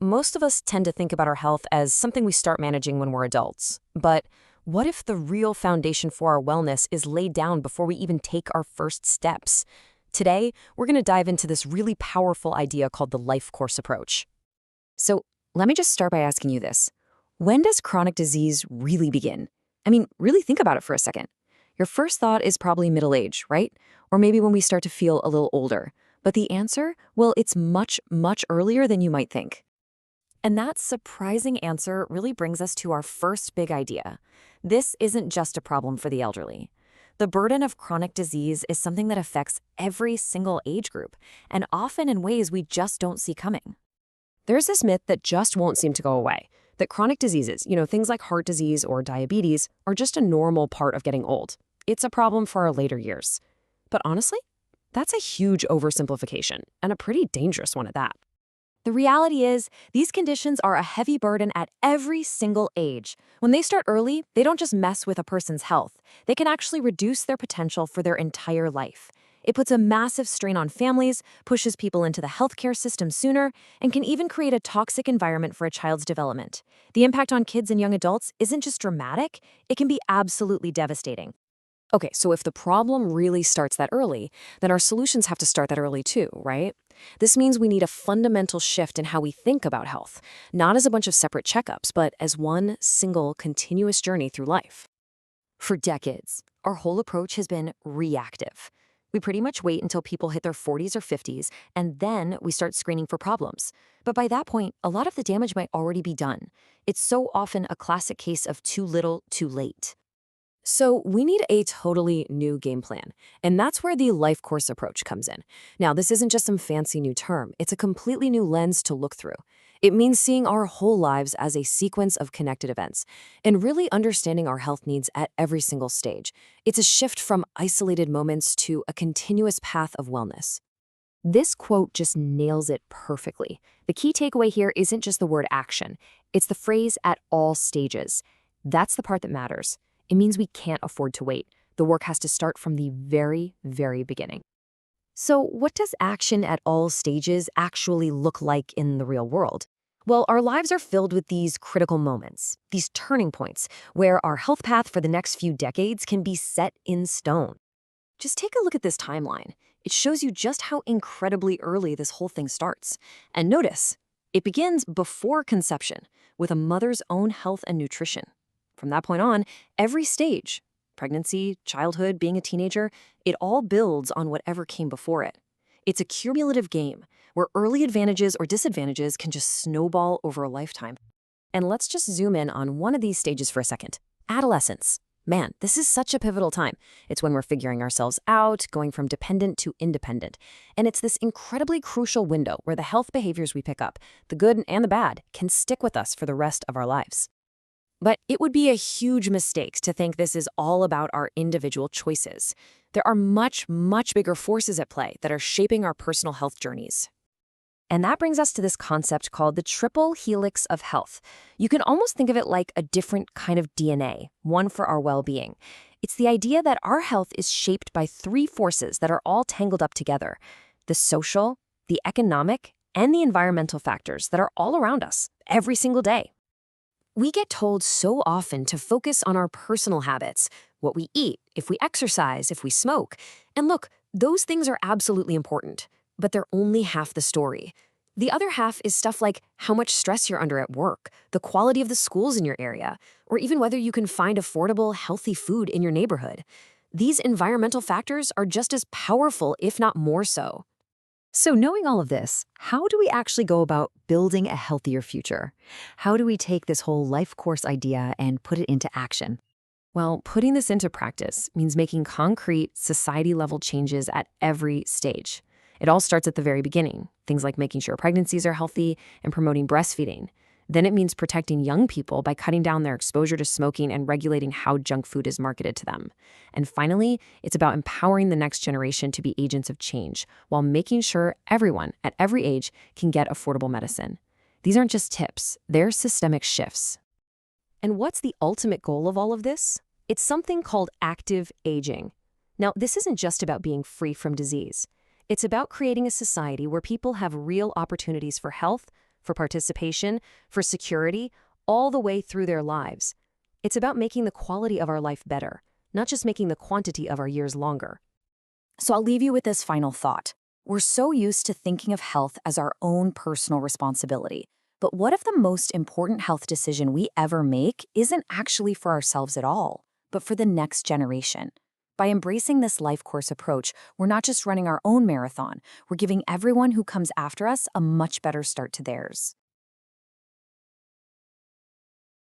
Most of us tend to think about our health as something we start managing when we're adults. But what if the real foundation for our wellness is laid down before we even take our first steps? Today, we're going to dive into this really powerful idea called the life course approach. So, let me just start by asking you this. When does chronic disease really begin? I mean, really think about it for a second. Your first thought is probably middle age, right? Or maybe when we start to feel a little older. But the answer? Well, it's much, much earlier than you might think. And that surprising answer really brings us to our first big idea. This isn't just a problem for the elderly. The burden of chronic disease is something that affects every single age group, and often in ways we just don't see coming. There's this myth that just won't seem to go away, that chronic diseases, things like heart disease or diabetes, are just a normal part of getting old. It's a problem for our later years. But honestly, that's a huge oversimplification, and a pretty dangerous one at that. The reality is, these conditions are a heavy burden at every single age. When they start early, they don't just mess with a person's health. They can actually reduce their potential for their entire life. It puts a massive strain on families, pushes people into the healthcare system sooner, and can even create a toxic environment for a child's development. The impact on kids and young adults isn't just dramatic, it can be absolutely devastating. Okay, so if the problem really starts that early, then our solutions have to start that early too, right? This means we need a fundamental shift in how we think about health, not as a bunch of separate checkups, but as one single continuous journey through life. For decades, our whole approach has been reactive. We pretty much wait until people hit their 40s or 50s, and then we start screening for problems. But by that point, a lot of the damage might already be done. It's so often a classic case of too little, too late. So we need a totally new game plan, and that's where the life course approach comes in. Now, this isn't just some fancy new term. It's a completely new lens to look through. It means seeing our whole lives as a sequence of connected events and really understanding our health needs at every single stage. It's a shift from isolated moments to a continuous path of wellness. This quote just nails it perfectly. The key takeaway here isn't just the word action. It's the phrase "at all stages." That's the part that matters. It means we can't afford to wait. The work has to start from the very, very beginning. So what does action at all stages actually look like in the real world? Well, our lives are filled with these critical moments, these turning points, where our health path for the next few decades can be set in stone. Just take a look at this timeline. It shows you just how incredibly early this whole thing starts. And notice, it begins before conception, with a mother's own health and nutrition. From that point on, every stage, pregnancy, childhood, being a teenager, it all builds on whatever came before it. It's a cumulative game where early advantages or disadvantages can just snowball over a lifetime. And let's just zoom in on one of these stages for a second. Adolescence. Man, this is such a pivotal time. It's when we're figuring ourselves out, going from dependent to independent. And it's this incredibly crucial window where the health behaviors we pick up, the good and the bad, can stick with us for the rest of our lives. But it would be a huge mistake to think this is all about our individual choices. There are much, much bigger forces at play that are shaping our personal health journeys. And that brings us to this concept called the triple helix of health. You can almost think of it like a different kind of DNA, one for our well-being. It's the idea that our health is shaped by three forces that are all tangled up together: the social, the economic, and the environmental factors that are all around us every single day. We get told so often to focus on our personal habits, what we eat, if we exercise, if we smoke. And look, those things are absolutely important, but they're only half the story. The other half is stuff like how much stress you're under at work, the quality of the schools in your area, or even whether you can find affordable, healthy food in your neighborhood. These environmental factors are just as powerful, if not more so. So knowing all of this, how do we actually go about building a healthier future? How do we take this whole life course idea and put it into action? Well, putting this into practice means making concrete, society-level changes at every stage. It all starts at the very beginning, things like making sure pregnancies are healthy and promoting breastfeeding. Then it means protecting young people by cutting down their exposure to smoking and regulating how junk food is marketed to them. And finally, it's about empowering the next generation to be agents of change while making sure everyone at every age can get affordable medicine. These aren't just tips, they're systemic shifts. And what's the ultimate goal of all of this? It's something called active aging. Now, this isn't just about being free from disease. It's about creating a society where people have real opportunities for health, for participation, for security, all the way through their lives. It's about making the quality of our life better, not just making the quantity of our years longer. So I'll leave you with this final thought. We're so used to thinking of health as our own personal responsibility. But what if the most important health decision we ever make isn't actually for ourselves at all, but for the next generation? By embracing this life course approach, we're not just running our own marathon, we're giving everyone who comes after us a much better start to theirs.